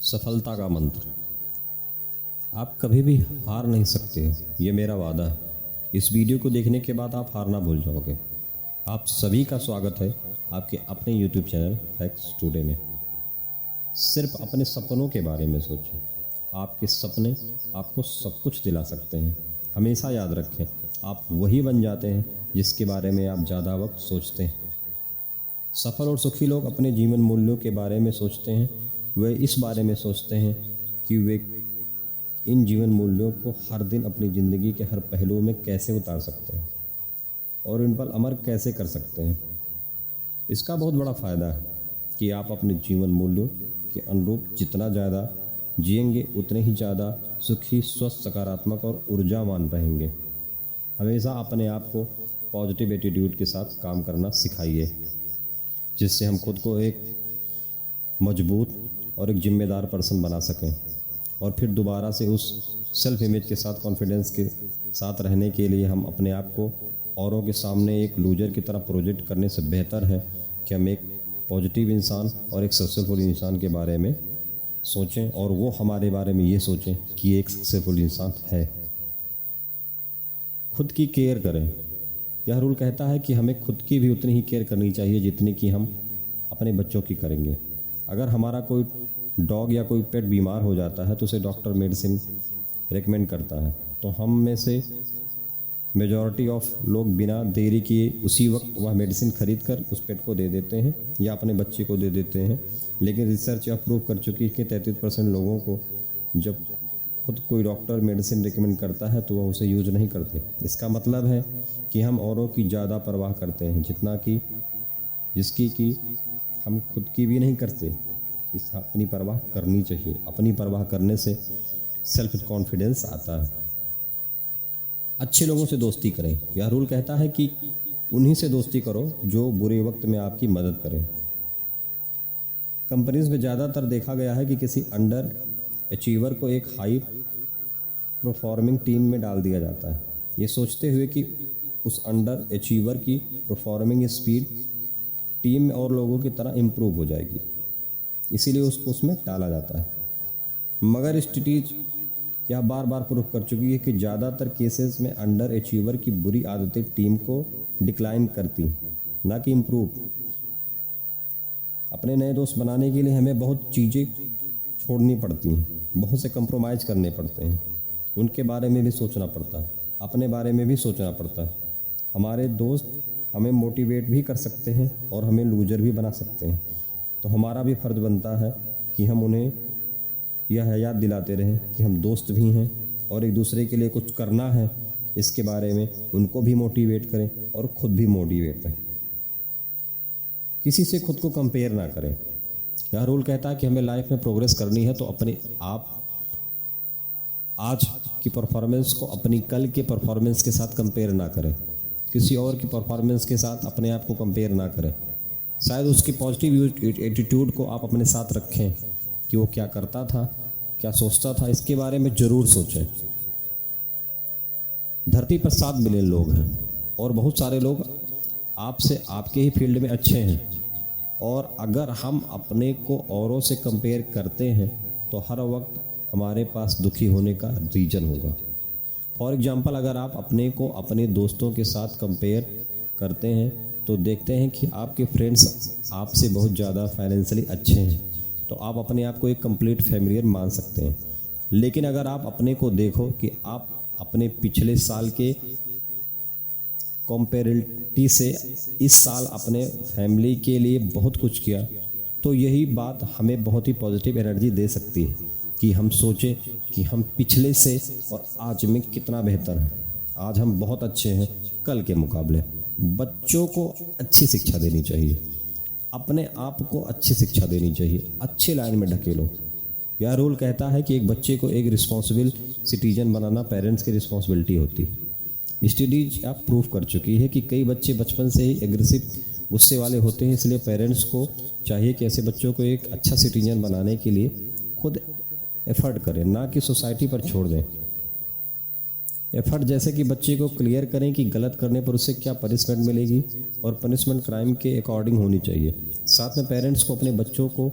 सफलता का मंत्र। आप कभी भी हार नहीं सकते, ये मेरा वादा है। इस वीडियो को देखने के बाद आप हारना भूल जाओगे। आप सभी का स्वागत है आपके अपने YouTube चैनल फैक्ट्स टुडे में। सिर्फ अपने सपनों के बारे में सोचें। आपके सपने आपको सब कुछ दिला सकते हैं। हमेशा याद रखें, आप वही बन जाते हैं जिसके बारे में आप ज़्यादा वक्त सोचते हैं। सफल और सुखी लोग अपने जीवन मूल्यों के बारे में सोचते हैं। वे इस बारे में सोचते हैं कि वे इन जीवन मूल्यों को हर दिन अपनी ज़िंदगी के हर पहलू में कैसे उतार सकते हैं और इन पर अमल कैसे कर सकते हैं। इसका बहुत बड़ा फ़ायदा है कि आप अपने जीवन मूल्यों के अनुरूप जितना ज़्यादा जिएंगे उतने ही ज़्यादा सुखी, स्वस्थ, सकारात्मक और ऊर्जावान रहेंगे। हमेशा अपने आप को पॉजिटिव एटीट्यूड के साथ काम करना सिखाइए, जिससे हम खुद को एक मजबूत और एक जिम्मेदार पर्सन बना सकें और फिर दोबारा से उस सेल्फ इमेज के साथ, कॉन्फिडेंस के साथ रहने के लिए हम अपने आप को औरों के सामने एक लूजर की तरह प्रोजेक्ट करने से बेहतर है कि हम एक पॉजिटिव इंसान और एक सक्सेसफुल इंसान के बारे में सोचें और वो हमारे बारे में ये सोचें कि एक सक्सेसफुल इंसान है। खुद की केयर करें। यह रूल कहता है कि हमें खुद की भी उतनी ही केयर करनी चाहिए जितनी कि हम अपने बच्चों की करेंगे। अगर हमारा कोई डॉग या कोई पेट बीमार हो जाता है तो उसे डॉक्टर मेडिसिन रेकमेंड करता है, तो हम में से मेजॉरिटी ऑफ लोग बिना देरी किए उसी वक्त वह मेडिसिन खरीद कर उस पेट को दे देते हैं या अपने बच्चे को दे देते हैं। लेकिन रिसर्च यह प्रूव कर चुकी है कि 33% लोगों को जब खुद कोई डॉक्टर मेडिसिन रेकमेंड करता है तो वह उसे यूज नहीं करते। इसका मतलब है कि हम औरों की ज़्यादा परवाह करते हैं जितना कि जिसकी कि हम खुद की भी नहीं करते। इस अपनी परवाह करनी चाहिए। अपनी परवाह करने से सेल्फ कॉन्फिडेंस आता है। अच्छे लोगों से दोस्ती करें। यह रूल कहता है कि उन्हीं से दोस्ती करो जो बुरे वक्त में आपकी मदद करें। कंपनीज में ज़्यादातर देखा गया है कि किसी अंडर अचीवर को एक हाई परफॉर्मिंग टीम में डाल दिया जाता है, ये सोचते हुए कि उस अंडर अचीवर की परफॉर्मिंग स्पीड टीम में और लोगों की तरह इम्प्रूव हो जाएगी, इसीलिए उसको उसमें डाला जाता है। मगर स्टडीज यह बार बार प्रूव कर चुकी है कि ज़्यादातर केसेस में अंडर अचीवर की बुरी आदतें टीम को डिक्लाइन करती, ना कि इम्प्रूव। अपने नए दोस्त बनाने के लिए हमें बहुत चीज़ें छोड़नी पड़ती हैं, बहुत से कंप्रोमाइज़ करने पड़ते हैं। उनके बारे में भी सोचना पड़ता है, अपने बारे में भी सोचना पड़ता है। हमारे दोस्त हमें मोटिवेट भी कर सकते हैं और हमें लूजर भी बना सकते हैं, तो हमारा भी फ़र्ज़ बनता है कि हम उन्हें यह याद दिलाते रहें कि हम दोस्त भी हैं और एक दूसरे के लिए कुछ करना है। इसके बारे में उनको भी मोटिवेट करें और ख़ुद भी मोटिवेट रहें। किसी से खुद को कंपेयर ना करें। यह रूल कहता है कि हमें लाइफ में प्रोग्रेस करनी है तो अपने आप आज की परफॉर्मेंस को अपनी कल के परफॉर्मेंस के साथ कंपेयर ना करें। किसी और की परफॉर्मेंस के साथ अपने आप को कंपेयर ना करें। शायद उसकी पॉजिटिव एटीट्यूड को आप अपने साथ रखें कि वो क्या करता था, क्या सोचता था, इसके बारे में ज़रूर सोचें। धरती पर 7 बिलियन लोग हैं और बहुत सारे लोग आपसे आपके ही फील्ड में अच्छे हैं, और अगर हम अपने को औरों से कंपेयर करते हैं तो हर वक्त हमारे पास दुखी होने का रीज़न होगा। फॉर एग्जांपल, अगर आप अपने को अपने दोस्तों के साथ कंपेयर करते हैं तो देखते हैं कि आपके फ्रेंड्स आपसे बहुत ज़्यादा फाइनेंशियली अच्छे हैं, तो आप अपने आप को एक कंप्लीट फैमिलियर मान सकते हैं। लेकिन अगर आप अपने को देखो कि आप अपने पिछले साल के कंपेरिटी से इस साल अपने फैमिली के लिए बहुत कुछ किया, तो यही बात हमें बहुत ही पॉजिटिव एनर्जी दे सकती है कि हम सोचें कि हम पिछले से और आज में कितना बेहतर है। आज हम बहुत अच्छे हैं कल के मुकाबले। बच्चों को अच्छी शिक्षा देनी चाहिए, अपने आप को अच्छी शिक्षा देनी चाहिए, अच्छे लाइन में ढकेलो। यह रूल कहता है कि एक बच्चे को एक रिस्पॉन्सिबल सिटीजन बनाना पेरेंट्स की रिस्पॉन्सिबिलिटी होती है। स्टडीज आप प्रूव कर चुकी है कि कई बच्चे बचपन से ही एग्रेसिव, गुस्से वाले होते हैं, इसलिए पेरेंट्स को चाहिए कि ऐसे बच्चों को एक अच्छा सिटीजन बनाने के लिए खुद एफर्ट करें, ना कि सोसाइटी पर छोड़ दें। एफर्ट जैसे कि बच्चे को क्लियर करें कि गलत करने पर उसे क्या पनिशमेंट मिलेगी और पनिशमेंट क्राइम के अकॉर्डिंग होनी चाहिए। साथ में पेरेंट्स को अपने बच्चों को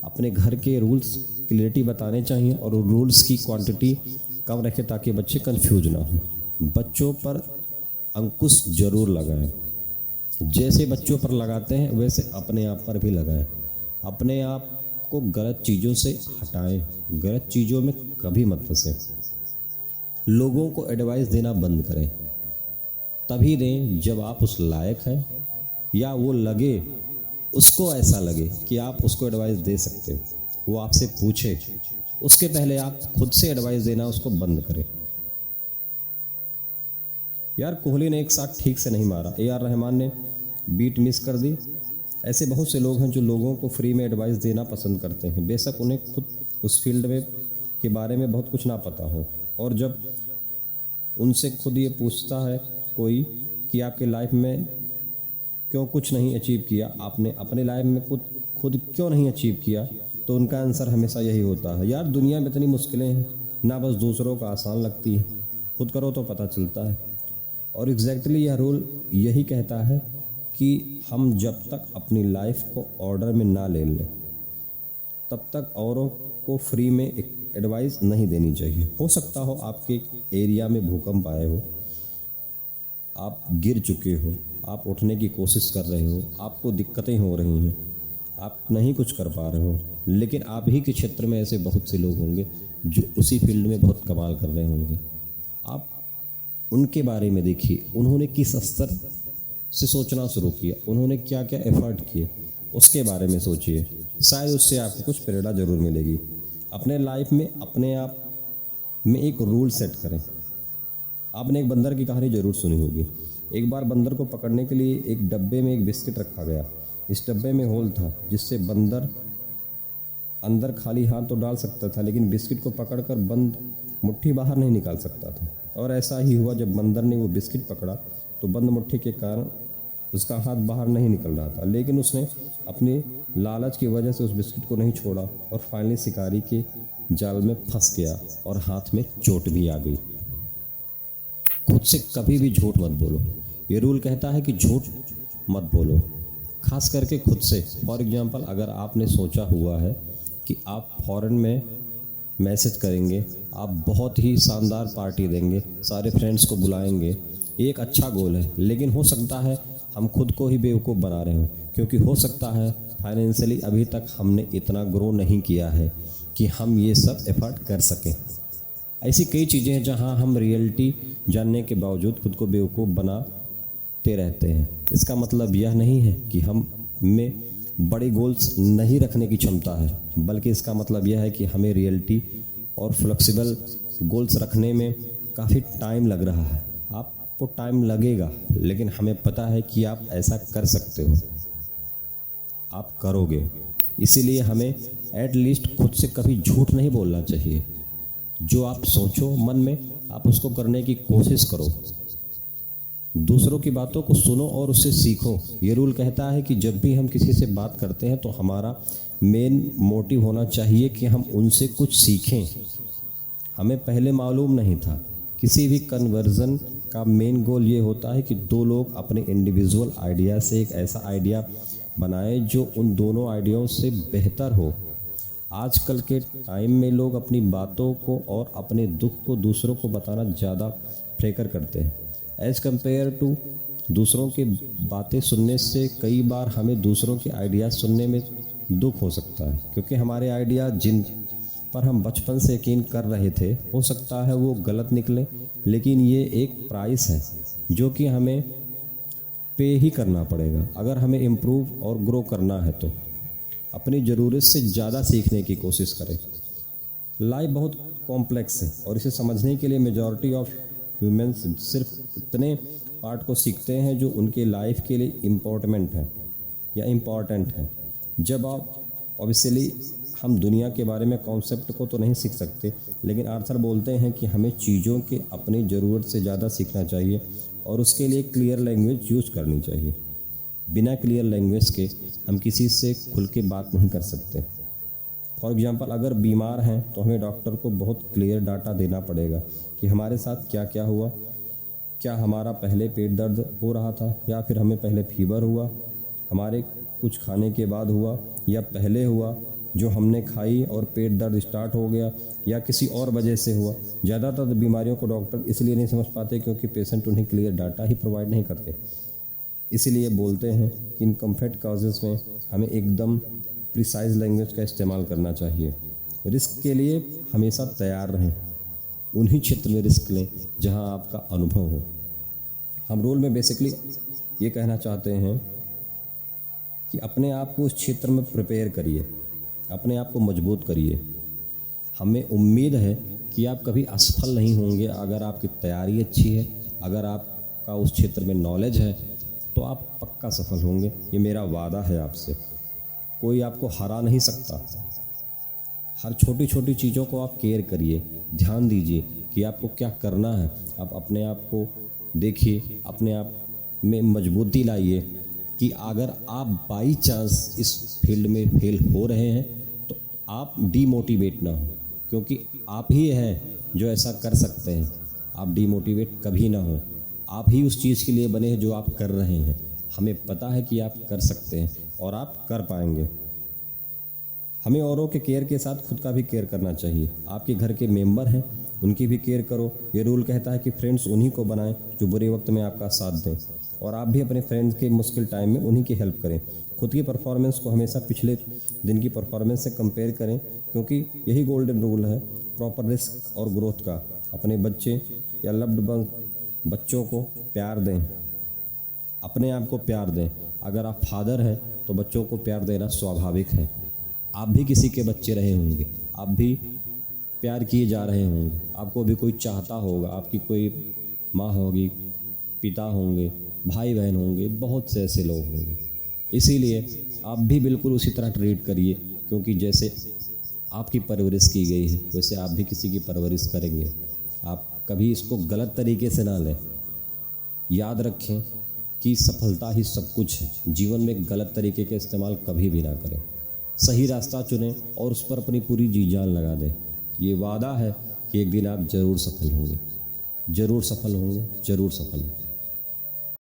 अपने घर के रूल्स क्लियरिटी बताने चाहिए और रूल्स की क्वांटिटी कम रखें ताकि बच्चे कंफ्यूज ना हो। बच्चों पर अंकुश जरूर लगाएं। जैसे बच्चों पर लगाते हैं वैसे अपने आप पर भी लगाएं। अपने आप को गलत चीज़ों से हटाएं। गलत चीज़ों में कभी मत फंसें। लोगों को एडवाइस देना बंद करें। तभी दें जब आप उस लायक हैं या वो लगे, उसको ऐसा लगे कि आप उसको एडवाइस दे सकते हो, वो आपसे पूछे। उसके पहले आप खुद से एडवाइस देना उसको बंद करें। यार कोहली ने एक शॉट ठीक से नहीं मारा, AR रहमान ने बीट मिस कर दी। ऐसे बहुत से लोग हैं जो लोगों को फ्री में एडवाइस देना पसंद करते हैं, बेशक उन्हें खुद उस फील्ड में के बारे में बहुत कुछ ना पता हो। और जब उनसे खुद ये पूछता है कोई कि आपके लाइफ में क्यों कुछ नहीं अचीव किया, आपने अपने लाइफ में खुद क्यों नहीं अचीव किया, तो उनका आंसर हमेशा यही होता है, यार दुनिया में इतनी मुश्किलें हैं ना, बस दूसरों को आसान लगती है, खुद करो तो पता चलता है। और एग्जैक्टली यह रूल यही कहता है कि हम जब तक अपनी लाइफ को ऑर्डर में ना ले लें तब तक औरों को फ्री में एडवाइस नहीं देनी चाहिए। हो सकता हो आपके एरिया में भूकंप आए हो, आप गिर चुके हो, आप उठने की कोशिश कर रहे हो, आपको दिक्कतें हो रही हैं, आप नहीं कुछ कर पा रहे हो, लेकिन आप ही के क्षेत्र में ऐसे बहुत से लोग होंगे जो उसी फील्ड में बहुत कमाल कर रहे होंगे। आप उनके बारे में देखिए, उन्होंने किस स्तर से सोचना शुरू किया, उन्होंने क्या क्या एफर्ट किए, उसके बारे में सोचिए। शायद उससे आपको कुछ प्रेरणा जरूर मिलेगी। अपने लाइफ में अपने आप में एक रूल सेट करें। आपने एक बंदर की कहानी जरूर सुनी होगी। एक बार बंदर को पकड़ने के लिए एक डब्बे में एक बिस्किट रखा गया। इस डब्बे में होल था जिससे बंदर अंदर खाली हाथ तो डाल सकता था, लेकिन बिस्किट को पकड़कर बंद मुट्ठी बाहर नहीं निकाल सकता था। और ऐसा ही हुआ, जब बंदर ने वो बिस्किट पकड़ा तो बंद मुट्ठी के कारण उसका हाथ बाहर नहीं निकल रहा था, लेकिन उसने अपनी लालच की वजह से उस बिस्किट को नहीं छोड़ा और फाइनली शिकारी के जाल में फंस गया और हाथ में चोट भी आ गई। खुद से कभी भी झूठ मत बोलो। ये रूल कहता है कि झूठ मत बोलो, खास करके खुद से। फॉर एग्जांपल, अगर आपने सोचा हुआ है कि आप फॉरेन में मैसेज करेंगे, आप बहुत ही शानदार पार्टी देंगे, सारे फ्रेंड्स को बुलाएंगे, एक अच्छा गोल है, लेकिन हो सकता है हम खुद को ही बेवकूफ़ बना रहे हों, क्योंकि हो सकता है फाइनेंशियली अभी तक हमने इतना ग्रो नहीं किया है कि हम ये सब एफर्ट कर सकें। ऐसी कई चीज़ें हैं जहां हम रियलिटी जानने के बावजूद खुद को बेवकूफ़ बनाते रहते हैं। इसका मतलब यह नहीं है कि हम में बड़े गोल्स नहीं रखने की क्षमता है, बल्कि इसका मतलब यह है कि हमें रियलिटी और फ्लेक्सिबल गोल्स रखने में काफ़ी टाइम लग रहा है। आपको टाइम लगेगा, लेकिन हमें पता है कि आप ऐसा कर सकते हो, आप करोगे। इसीलिए हमें एटलीस्ट खुद से कभी झूठ नहीं बोलना चाहिए। जो आप सोचो मन में, आप उसको करने की कोशिश करो। दूसरों की बातों को सुनो और उससे सीखो। ये रूल कहता है कि जब भी हम किसी से बात करते हैं तो हमारा मेन मोटिव होना चाहिए कि हम उनसे कुछ सीखें। हमें पहले मालूम नहीं था। किसी भी कन्वर्जन का मेन गोल ये होता है कि दो लोग अपने इंडिविजुअल आइडिया से एक ऐसा आइडिया बनाएं जो उन दोनों आइडियाओं से बेहतर हो। आजकल के टाइम में लोग अपनी बातों को और अपने दुख को दूसरों को बताना ज़्यादा प्रेफर करते हैं एज़ कम्पेयर टू दूसरों की बातें सुनने से। कई बार हमें दूसरों के आइडियाज़ सुनने में दुख हो सकता है, क्योंकि हमारे आइडिया जिन पर हम बचपन से यकीन कर रहे थे, हो सकता है वो गलत निकले, लेकिन ये एक प्राइस है जो कि हमें पे ही करना पड़ेगा अगर हमें इम्प्रूव और ग्रो करना है। तो अपनी ज़रूरत से ज़्यादा सीखने की कोशिश करें। लाइफ बहुत कॉम्प्लेक्स है और इसे समझने के लिए मेजॉरिटी ऑफ ह्यूमंस सिर्फ उतने पार्ट को सीखते हैं जो उनके लाइफ के लिए इम्पोर्टेंट है। जब आप ऑब्वियसली हम दुनिया के बारे में कॉन्सेप्ट को तो नहीं सीख सकते, लेकिन आर्थर बोलते हैं कि हमें चीज़ों के अपनी ज़रूरत से ज़्यादा सीखना चाहिए और उसके लिए क्लियर लैंग्वेज यूज़ करनी चाहिए। बिना क्लियर लैंग्वेज के हम किसी से खुल के बात नहीं कर सकते। फॉर एग्जांपल, अगर बीमार हैं तो हमें डॉक्टर को बहुत क्लियर डाटा देना पड़ेगा कि हमारे साथ क्या क्या हुआ। क्या हमारा पहले पेट दर्द हो रहा था, या फिर हमें पहले फीवर हुआ, हमारे कुछ खाने के बाद हुआ, या पहले हुआ, जो हमने खाई और पेट दर्द स्टार्ट हो गया या किसी और वजह से हुआ। ज़्यादातर बीमारियों को डॉक्टर इसलिए नहीं समझ पाते क्योंकि पेशेंट उन्हें क्लियर डाटा ही प्रोवाइड नहीं करते। इसीलिए बोलते हैं कि इन कम्फर्ट काजेज़ में हमें एकदम प्रिसाइज लैंग्वेज का इस्तेमाल करना चाहिए। रिस्क के लिए हमेशा तैयार रहें, उन्हीं क्षेत्र में रिस्क लें जहां आपका अनुभव हो। हम रोल में बेसिकली ये कहना चाहते हैं कि अपने आप को उस क्षेत्र में प्रिपेयर करिए, अपने आप को मजबूत करिए। हमें उम्मीद है कि आप कभी असफल नहीं होंगे अगर आपकी तैयारी अच्छी है, अगर आपका उस क्षेत्र में नॉलेज है तो आप पक्का सफल होंगे। ये मेरा वादा है आपसे। कोई आपको हरा नहीं सकता। हर छोटी छोटी चीज़ों को आप केयर करिए, ध्यान दीजिए कि आपको क्या करना है। आप अपने आप को देखिए, अपने आप में मजबूती लाइए कि अगर आप बाई चांस इस फील्ड में फेल हो रहे हैं तो आप डीमोटिवेट ना हो, क्योंकि आप ही हैं जो ऐसा कर सकते हैं। आप डीमोटिवेट कभी ना हो। आप ही उस चीज़ के लिए बने हैं जो आप कर रहे हैं। हमें पता है कि आप कर सकते हैं और आप कर पाएंगे। हमें औरों के केयर के साथ खुद का भी केयर करना चाहिए। आपके घर के मेंबर हैं, उनकी भी केयर करो। ये रूल कहता है कि फ्रेंड्स उन्हीं को बनाएं जो बुरे वक्त में आपका साथ दें, और आप भी अपने फ्रेंड्स के मुश्किल टाइम में उन्हीं की हेल्प करें। खुद की परफॉर्मेंस को हमेशा पिछले दिन की परफॉर्मेंस से कंपेयर करें, क्योंकि यही गोल्डन रूल है प्रॉपर रिस्क और ग्रोथ का। अपने बच्चे या लव्ड बच्चों को प्यार दें, अपने आप को प्यार दें। अगर आप फादर हैं तो बच्चों को प्यार देना स्वाभाविक है। आप भी किसी के बच्चे रहे होंगे, आप भी प्यार किए जा रहे होंगे, आपको भी कोई चाहता होगा, आपकी कोई माँ होगी, पिता होंगे, भाई बहन होंगे, बहुत से ऐसे लोग होंगे। इसीलिए आप भी बिल्कुल उसी तरह ट्रीट करिए, क्योंकि जैसे आपकी परवरिश की गई है वैसे आप भी किसी की परवरिश करेंगे। आप कभी इसको गलत तरीके से ना लें। याद रखें कि सफलता ही सब कुछ है। जीवन में गलत तरीके के इस्तेमाल कभी भी ना करें। सही रास्ता चुनें और उस पर अपनी पूरी जी जान लगा दें। ये वादा है कि एक दिन आप ज़रूर सफल होंगे, ज़रूर सफल होंगे, ज़रूर सफल होंगे।